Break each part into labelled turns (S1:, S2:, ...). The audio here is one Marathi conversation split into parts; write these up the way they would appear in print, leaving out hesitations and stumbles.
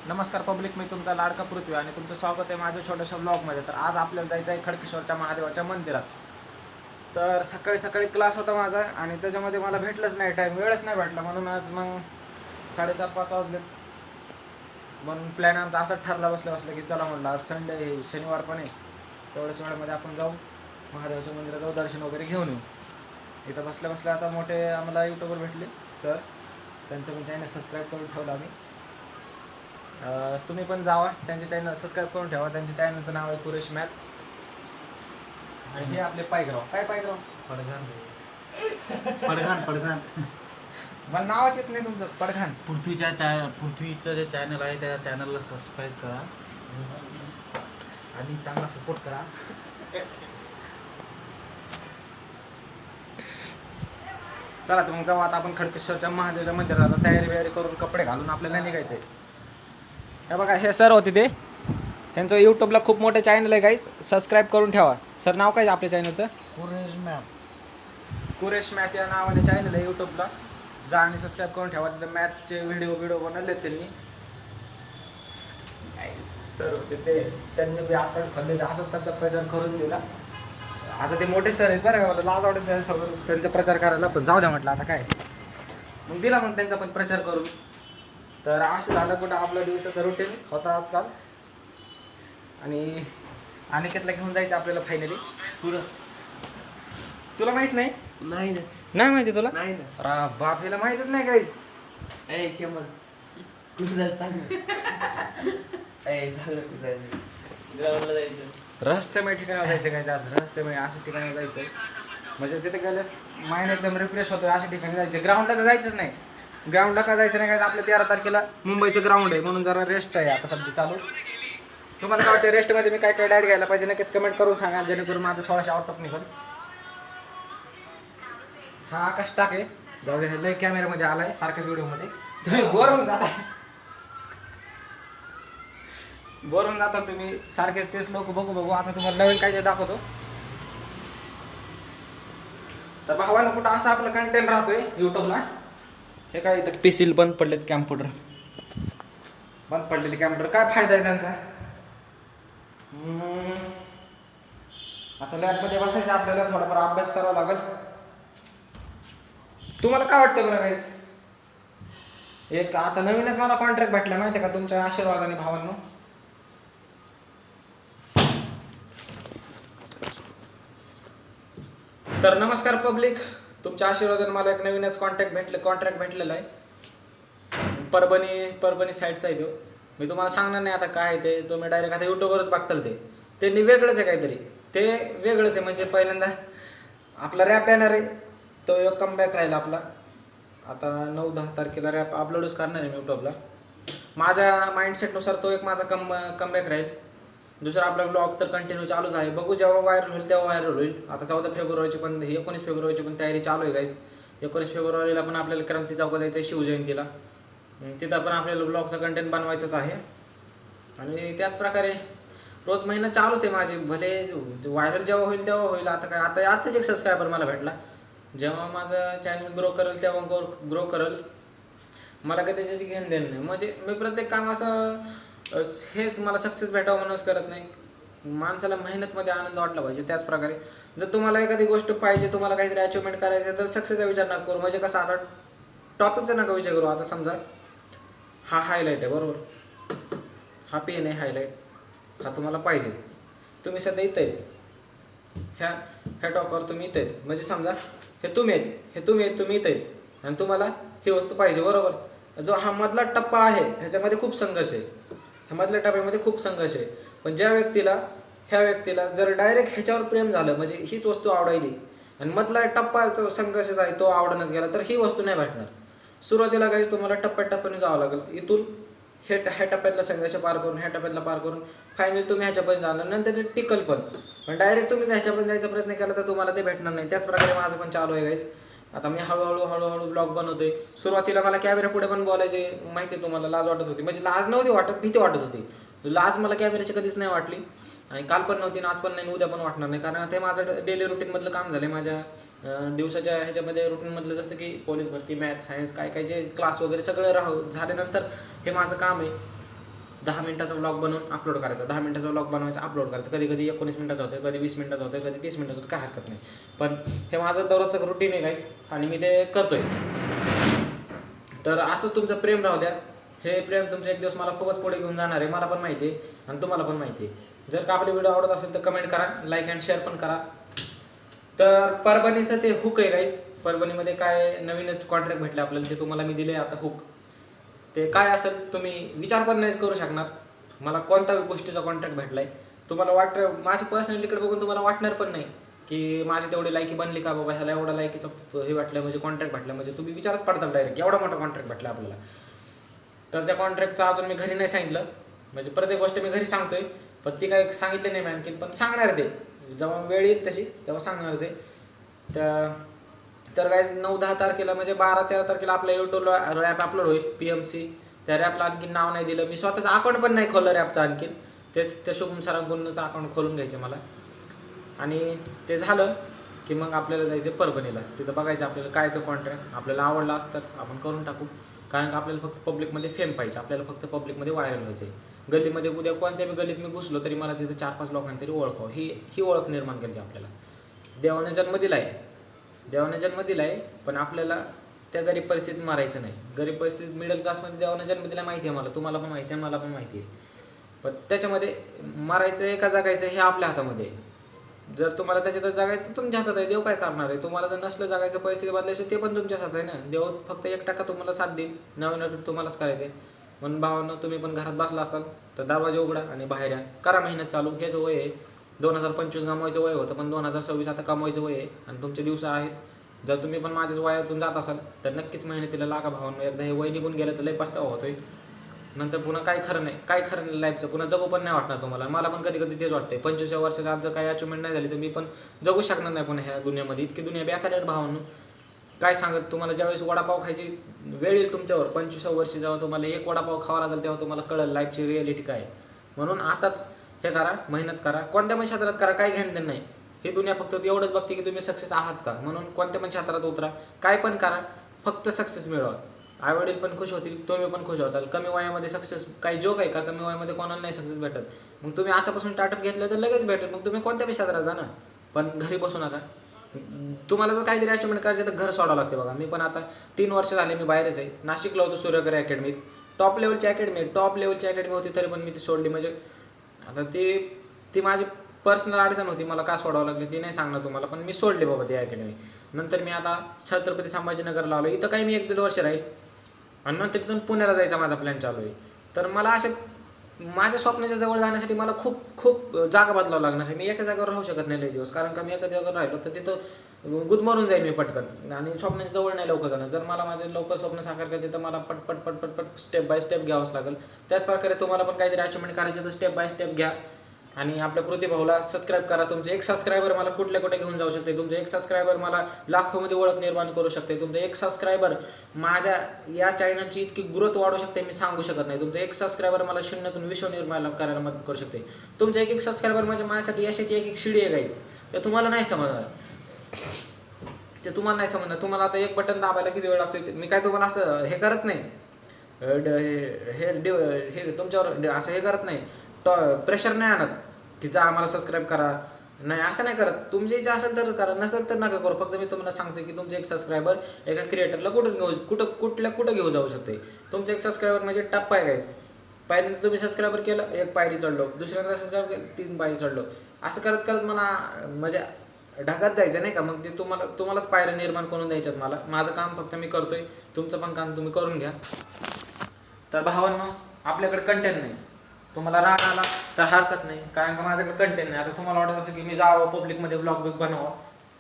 S1: नमस्कार पब्लिक, मी तुमचा लाडका पृथ्वी आणि तुमचं स्वागत आहे माझ्या छोट्याशा ब्लॉगमध्ये. तर आज आपल्याला जायचं आहे खडकेश्वरच्या महादेवाच्या मंदिरात. तर सकाळी सकाळी क्लास होता माझा आणि त्याच्यामध्ये मला भेटलंच नाही, वेळच नाही भेटला. म्हणून आज मग 4:30-5 वाजले. म्हणून प्लॅन आमचा असंच ठरला बसलं की चला म्हणलं आज संडे आहे, शनिवार पण आहे, तेवढ्याच वेळामध्ये आपण जाऊ महादेवाच्या मंदिरात, जाऊ दर्शन वगैरे घेऊन येऊ. इथं बसल्या आता मोठे आम्हाला यूट्यूबर भेटले सर, त्यांचं पण चॅनल सबस्क्राईब करून ठेवलं आम्ही. तुम्ही पण जावा, त्यांचे चॅनल सबस्क्राईब करून ठेवा. त्यांच्या चॅनलचं नाव आहे कुरेश मॅथ. आणि हे आपले पायग्राव. काय पायग्राव?
S2: पडघान
S1: मला नावच येत नाही तुमचं. पडघान.
S2: पृथ्वीचं जे चॅनल आहे त्या चॅनलला सबस्क्राईब करा आणि चांगला सपोर्ट करा.
S1: चला तर मग जाऊ आता आपण खडकेश्वरच्या महादेवाच्या मंदिरात. आता तयारी करून कपडे घालून आपल्याला निघायचं आहे. हे बघा, हे सर होते ते, त्यांचं यूट्यूबला खूप मोठे चॅनल आहे गाईस, सबस्क्राईब करून ठेवा. सर नाव काय आपल्या चॅनलचं? कुरेश मॅथ या नावाने चॅनल आहे यूट्यूबला. जा आणि सबस्क्राईब करून ठेवा. तिथं मॅथचे व्हिडिओ बनवले त्यांनी. सर होते ते, त्यांनी बी आपण खाल्ले असं त्यांचा प्रचार करून दिला. आता ते मोठे सर आहेत बरं का, मला लाज वाटत त्याच्यासोबत त्यांचा प्रचार करायला, पण जाऊ द्या म्हटलं आता काय. मग दिला मग त्यांचा पण प्रचार करून. तर असं झालं कुठं आपला दिवसाचा रुटीन होता आजकाल. आणि अनिकेतला घेऊन जायचं आपल्याला फायनली. तुला माहित नाही?
S2: नाही
S1: नाही माहिती तुला?
S2: नाही
S1: अरे बाप, हिला माहितच नाही काहीच. रहस्यमय ठिकाणी जायचं काय, आज रहस्यमय अशा ठिकाणी जायचं. म्हणजे तिथे गेल्यास माइंड एकदम रिफ्रेश होतो. अशा ठिकाणी जायचं. ग्राउंडला तर जायचंच नाही. ग्राउंडला का जायचं नाही काय, आपल्या 13 तारखेला मुंबईचं ग्राउंड आहे, म्हणून जरा रेस्ट आहे आता सध्या चालू. तुम्हाला काय वाटतं रेस्टमध्ये मी काय काय डाएट घ्यायला पाहिजे, नक्कीच कमेंट करून सांगा, जेणेकरून माझं 1600 आउट ऑफ निघेल. हा आकाश टाके, जाऊ दे, लय कॅमेऱ्यामध्ये आलाय सारख्याच व्हिडिओमध्ये. तुम्ही बोर होऊन जाता तुम्ही सारखेच तेच लोक बघू. आता तुम्हाला नवीन काय ते दाखवतो. तर भावानं कुठं असं आपलं कंटेंट राहतोय यूट्यूबला. हे काय इथं पेसिल बंद पडलेत, कॅम्प्युटर बंद पडलेले कॅम्प्युटर. काय फायदा आहे त्यांचा? आता लॅबमध्ये बसायचं आपल्याला, थोडाफार अभ्यास करावा लागेल. तुम्हाला काय वाटतं बरं गाईस? एक आता नवीनच मला कॉन्ट्रॅक्ट भेटला माहिती आहे का, तुमच्या आशीर्वादाने भावांनो. तर नमस्कार पब्लिक, तुमच्या आशीर्वादाने मला एक नवीनच कॉन्ट्रॅक्ट भेटलेला आहे. परभणी साईडचा आहे तो. मी तुम्हाला सांगणार नाही आता काय आहे ते, तुम्ही डायरेक्ट आता यूट्यूबवरच बघताल. ते वेगळंच आहे काहीतरी, ते वेगळंच आहे. म्हणजे पहिल्यांदा आपला रॅप येणार आहे, तो एक कमबॅक राहील आपला. आता 9-10 तारखेला रॅप अपलोडच करणार आहे मी यूट्यूबला. माझ्या माइंडसेटनुसार तो एक माझा कमबॅक राहील. दुसरा आपला ब्लॉग तर कंटिन्यू चालूच आहे. बघू जेव्हा व्हायरल होईल तेव्हा व्हायरल होईल. आता 14 फेब्रुवारीची पण 19 फेब्रुवारीची पण तयारी चालू आहे गाईज. 19 फेब्रुवारीला पण आपल्याला क्रांती चौकात जायचं आहे शिवजयंतीला. तिथं पण आपल्याला ब्लॉगचा कंटेंट बनवायचंच आहे. आणि त्याचप्रकारे रोज महिना चालूच आहे माझी. भले व्हायरल जेव्हा होईल तेव्हा होईल. आता काय, आताच एक सबस्क्रायबर मला भेटला. जेव्हा माझं चॅनल ग्रो करेल तेव्हा ग्रो करेल. मला काही त्याच्याशी घेणं देणं नाही. म्हणजे मी प्रत्येक काम असं हेच मला सक्सेस भेटावं म्हणूनच करत नाही. माणसाला मेहनतमध्ये आनंद वाटला पाहिजे. त्याचप्रकारे जर तुम्हाला एखादी गोष्ट पाहिजे, तुम्हाला काहीतरी अचिव्हमेंट करायचं, तर सक्सेसचा विचार नका करू. म्हणजे कसं, आता टॉपिकचा नका विचार करू. आता समजा हा हायलाईट आहे बरोबर, हा पेन आहे हायलाईट, हा तुम्हाला पाहिजे. तुम्ही सध्या इथं आहे, ह्या टॉपवर तुम्ही इथं आहेत. म्हणजे समजा हे तुम्ही आहेत, तुम्ही इथं आहेत आणि तुम्हाला ही वस्तू पाहिजे बरोबर. जो हा मधला टप्पा आहे ह्याच्यामध्ये खूप संघर्ष आहे. ह्या मधल्या टप्प्यामध्ये खूप संघर्ष आहे. पण ह्या व्यक्तीला जर डायरेक्ट ह्याच्यावर प्रेम झालं, म्हणजे हीच वस्तू आवडायली, आणि मधला टप्पा जो संघर्षच आहे तो आवडणच गेला, तर ही वस्तू नाही भेटणार. सुरुवातीला काहीच तुम्हाला टप्प्याटप्प्याने जावं लागेल. इथून ह्या टप्प्यातला संघर्ष पार करून, ह्या टप्प्यातला पार करून फायनली तुम्ही ह्याच्यापर्यंत जाणार. नंतर ते टिकल पण डायरेक्ट तुम्ही ह्याच्यापर्यंत जायचा प्रयत्न केला तर तुम्हाला ते भेटणार नाही. त्याचप्रकारे माझं पण चालू आहे गाईज. आता मी हळूहळू ब्लॉग बनवतोय. सुरुवातीला मला कॅमेरा पुढे पण बोलायचे माहिती आहे तुम्हाला, लाज वाटत होती. म्हणजे लाज नव्हती वाटत, भीती वाटत होती. लाज मला कॅमेऱ्याची कधीच नाही वाटली, आणि काल पण नव्हती, आज पण नाही, उद्या पण वाटणार नाही. कारण ते माझं डेली रुटीनमधलं काम झालं आहे. माझ्या दिवसाच्या ह्याच्यामध्ये रुटीनमधलं, जसं की पोलीस भरती, मॅथ, सायन्स, काय जे क्लास वगैरे सगळं झाल्यानंतर हे माझं काम आहे. 10 मिनिटाचा व्लॉग बनवून अपलोड करायचा, 10 मिनिटाचा व्लॉग बनवायचा अपलोड करायचा. कधी कधी 19 मिनिटाचं होतं, कधी 20 मिनिटाचं होतं, कधी 30 मिनिटाचं होतं, काय हरकत नाही. पण हे माझं दररोजचं रुटीन आहे गाईज आणि मी ते करतोय. तर असंच तुमचं प्रेम राहू द्या. हे प्रेम तुमचं एक दिवस मला खूपच पुढे घेऊन जाणार आहे, मला पण माहिती आहे आणि तुम्हाला पण माहिती आहे. जर का आपले व्हिडिओ आवडत असेल तर कमेंट करा, लाईक अँड शेअर पण करा. तर परभणीचं ते हुक आहे गाईज. परभणीमध्ये काय नवीनच कॉन्ट्रॅक्ट भेटले आपल्याला, ते तुम्हाला मी दिले आता हुक. ते काय असेल तुम्ही विचार पण नाही करू शकणार मला कोणत्या गोष्टीचा कॉन्ट्रॅक्ट भेटलाय. तुम्हाला वाटतं माझी पर्सनॅलिटीकडे बघून तुम्हाला वाटणार पण नाही की माझी तेवढी लायकी बनली का बाबा, ह्याला एवढा लायकीचं हे वाटलं म्हणजे कॉन्ट्रॅक्ट भेटलं म्हणजे तुम्ही विचारत पडताल डायरेक्ट एवढा मोठा कॉन्ट्रॅक्ट भेटला आपल्याला. तर त्या कॉन्ट्रॅक्टचं अजून मी घरी नाही सांगितलं, म्हणजे प्रत्येक गोष्ट मी घरी सांगतोय पण ती काही सांगितली नाही मी आणखीन, पण सांगणार ते जेव्हा वेळ येईल तशी तेव्हा सांगणारच आहे. तर काय 9-10 तारखेला म्हणजे 12-13 तारखेला आपल्या यूट्यूबला रॅप अपलोड होईल PMC. त्या रॅपला आणखीन नाव नाही दिलं मी, स्वतःचं अकाउंट पण नाही खोललं रॅपचं आणखीन. तेच त्या शुभम सरांकडूनच अकाउंट खोलून घ्यायचं मला. आणि ते झालं की मग आपल्याला जायचं परभणीला, तिथं बघायचं आपल्याला काय तो कॉन्ट्रॅक्ट आपल्याला आवडला असतात आपण करून टाकू. कारण का आपल्याला फक्त पब्लिकमध्ये फेम पाहिजे, आपल्याला फक्त पब्लिकमध्ये व्हायरल व्हायचं आहे. गल्लीमध्ये उद्या कोणत्या बी गल्लीत मी घुसलो तरी मला तिथं 4-5 लोकांनी तरी ओळखावं, ही ओळख निर्माण करायची आपल्याला. देवाने जन्म दिला आहे पण आपल्याला त्या गरीब परिस्थितीत मारायचं नाही. गरीब परिस्थितीत मिडल क्लासमध्ये देवाने जन्म दिला माहिती आहे मला, तुम्हाला पण माहिती आहे मला पण माहिती आहे. पण त्याच्यामध्ये मारायचं आहे का जगायचं हे आपल्या हातामध्ये आहे. जर तुम्हाला त्याच्यात जगायचं तर तुमच्या हातात आहे, देव काय करणार आहे. तुम्हाला जर नसलं जगायचं परिस्थिती बदलायचं ते पण तुमच्याच हातात आहे ना. देव फक्त 1% तुम्हाला साथ देईल, 99% तुम्हालाच करायचं आहे. म्हणून भावानं तुम्ही पण घरात बसला असाल तर दरवाजा उघडा आणि बाहेर या, करा मेहनत चालू. हेच वय आहे. 2025 कमवायचं वय होतं पण 2026 आता कमवायचं वय आहे आणि तुमचे दिवस आहेत. जर तुम्ही पण माझ्याच वयातून जात असाल तर नक्कीच मेहनतीला लागा भावांनो. एकदा हे वय निघून गेलं तर लय पस्तावा होतोय, नंतर पुन्हा काय खरं नाही लाईफचं, पुन्हा जगू पण नाही वाटणार तुम्हाला. मला पण कधी कधी तेच वाटतंय 25 वर्षाच्या आज जर काही अचिव्हमेंट नाही झाली तर मी पण जगू शकणार नाही पुन्हा ह्या दुनियामध्ये. इतकी दुनिया बेकार आहे भावांनो, काय सांगत तुम्हाला. ज्यावेळेस वडापाव खायची वेळ येईल तुमच्यावर 25 वर्षी, जेव्हा तुम्हाला एक वडापाव खावा लागेल तेव्हा तुम्हाला कळेल लाईफची रिॲलिटी काय आहे. म्हणून आताच हे करा, मेहनत करा, कोणत्या पण क्षेत्रात करा, काय घेणं नाही. ही दुनिया फक्त एवढंच बघते की तुम्ही सक्सेस आहात का. म्हणून कोणत्या पण क्षेत्रात उतरा, काय पण करा, फक्त सक्सेस मिळवा. आईवडील पण खुश होतील, तुम्ही पण खुश होताल. कमी वयामध्ये सक्सेस काही जोक आहे का, कमी वयामध्ये कोणाला नाही सक्सेस भेटत. मग तुम्ही आतापासून स्टार्टअप घेतलं तर लगेच भेटेल, मग तुम्ही कोणत्या पण क्षेत्रात जा ना, पण घरी बसू नका. तुम्हाला जर काहीतरी अचिव्हमेंट करायचं तर घर सोडावं लागते. बघा मी पण आता 3 वर्ष झाले मी बाहेरच आहे. नाशिकला होतो सूर्यकर अकॅडमीत, टॉप लेवलची अकॅडमी होती तरी पण मी ती सोडली. म्हणजे आता ती माझी पर्सनल अडचण होती, मला का सोडावं लागली ती नाही सांगणार तुम्हाला, पण मी सोडली बाबा ती अकॅडमी. नंतर मी आता छत्रपती संभाजीनगरला आलो, इथं काही मी 1-1.5 वर्ष राहील आणि नंतर तिथून पुण्याला जायचा माझा प्लॅन चालू आहे. तर मला अशा माझ्या स्वप्नाच्या जवळ जाण्यासाठी मला खूप जागा बदलावं लागणार आहे. मी एका जागेवर राहू शकत नाही लई दिवस, कारण का मी एका जागेवर राहिलो तर तिथं गुदमरून जाईल मी पटकन आणि स्वप्नाच्या जवळ नाही लवकर जाणार. जर मला माझे लवकर स्वप्न साकार करायचे तर मला पटपट स्टेप बाय स्टेप घ्यावंच लागेल. त्याच प्रकारे तुम्हाला पण काहीतरी अचिव्हमेंट करायचे तर स्टेप बाय स्टेप घ्या. आणि आपल्या प्रतिभाऊला सबस्क्राईब करा. तुमचे 1 सबस्क्रायबर मला कुठे घेऊन जाऊ शकते. तुमचे 1 सबस्क्रायबर मला लाखोमध्ये ओळख निर्माण करू शकते. तुमचे 1 सबस्क्रायबर माझ्या या चॅनलची इतकी ग्रोथ वाढू शकते मी सांगू शकत नाही. तुमचे 1 सबस्क्रायबर मला शून्यातून विश्व निर्माण करायला मदत करू शकते. तुमचे 1 सबस्क्रायबर म्हणजे माझ्यासाठी यशाची एक शिडी आहे गाईज. ते तुम्हाला नाही समजणार, तुम्हाला आता एक बटन दाबायला किती वेळ लागतो. मी काय तुम्हाला असं हे करत नाही, हे तुमच्यावर असं हे करत नाही, प्रेशर नाही आणत की जा आम्हाला सबस्क्राईब करा, नाही असं नाही करत. तुमची इच्छा असेल तर करा, नसेल तर नका करू. फक्त मी तुम्हाला सांगतो की तुमचे 1 सबस्क्रायबर एका क्रिएटरला कुठं घेऊ जाऊ शकते. तुमचे 1 सबस्क्रायबर म्हणजे टप्पा आहे काय. पहिल्यांदा तुम्ही सबस्क्रायबर केलं 1 पायरी चढलो, दुसऱ्यांदा सबस्क्राईब केलं 3 पायरी चढलो, असं करत मला म्हणजे ढगात जायचं नाही का. मग ते तुम्हालाच पायऱ्या निर्माण करून द्यायच्यात मला. माझं काम फक्त मी करतोय, तुमचं पण काम तुम्ही करून घ्या. तर भावांनो आपल्याकडे कंटेंट नाही, तुम्हाला राग आला तर हरकत नाही, कारण का माझ्याकडे कंटेंट नाही. आता तुम्हाला वाटत असं की मी जावं पब्लिकमध्ये ब्लॉग बनवावं,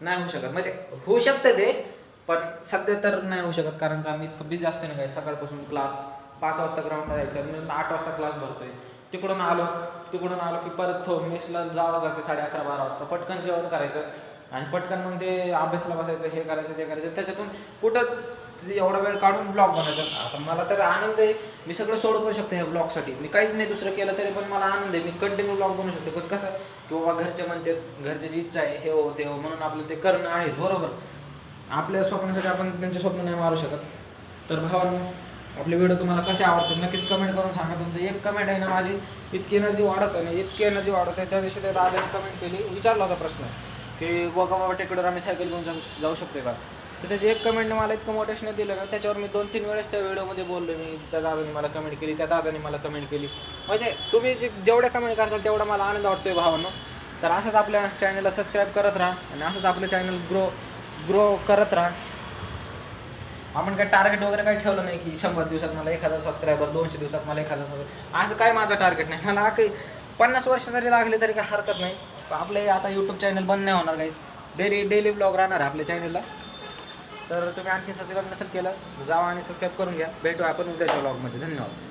S1: नाही होऊ शकत. म्हणजे होऊ शकतं ते, पण सध्या तर नाही होऊ शकत. कारण का मी इतकं बिझी असते ना काय. सकाळपासून क्लास 5 वाजता ग्राउंडला जायचं, मी 8 वाजता क्लास भरतोय. तिकडून आलो की परत मेसला जावंच लागते 11:30-12 वाजता. पटकन जेवण करायचं आणि पटकन मग ते अभ्यासाला बसायचं, हे करायचं ते करायचं. त्याच्यातून कुठं एवढा वेळ काढून ब्लॉग बनायचा. आता मला तर आनंद आहे, मी सगळं सोडू करू शकतो ह्या ब्लॉगसाठी. मी काहीच नाही दुसरं केलं तरी पण मला आनंद आहे, मी कंटिन्यू ब्लॉग बनवू शकतो. पण कसं की बाबा घरचे म्हणतात, घरच्याची इच्छा आहे, हे हो ते हो, म्हणून आपलं ते करणं आहेच बरोबर. आपल्या स्वप्नासाठी आपण त्यांचे स्वप्न नाही मारू शकत. तर भावांनो आपले व्हिडिओ तुम्हाला कसे आवडतात नक्कीच कमेंट करून सांगा. तुमचं एक कमेंट आहे ना माझी इतकी एनर्जी वाढत आहे ना, इतकी एनर्जी वाढत आहे. त्या दिवशी त्या दादाने कमेंट केली, विचारला होता प्रश्न की गोगाबाबा टेकडीवर आम्ही सायकल घेऊन जाऊ शकतो का. तर त्याची एक कमेंटने मला इतकं मोटिवेशन दिलं ना, त्याच्यावर मी 2-3 वेळेस त्या व्हिडिओमध्ये बोललो. मी त्या दादाने मला कमेंट केली, त्या दादाने मला कमेंट केली. म्हणजे तुम्ही जेवढ्या कमेंट करताल तेवढा मला आनंद वाटतोय भावांनो. तर असंच आपल्या चॅनलला सबस्क्राईब करत राहा आणि असंच आपलं चॅनल ग्रो करत राहा. आपण काय टार्गेट वगैरे काही ठेवलं नाही की 100 दिवसात मला 1000 सबस्क्रायबर, 200 दिवसात मला 1000 सबस्क्रायबर, असं काय माझं टार्गेट नाही. मला काही 50 वर्ष जरी लागले तरी काही हरकत नाही. आपले आता यूट्यूब चॅनल बंद नाही होणार काही, डेली ब्लॉग राहणार आहे आपल्या चॅनलला. तर तुम्ही आणखी सबस्क्राईब नसेल केलं जावा आणि सबस्क्राईब करून घ्या. भेटू आपण उद्याच्या ब्लॉगमध्ये. धन्यवाद.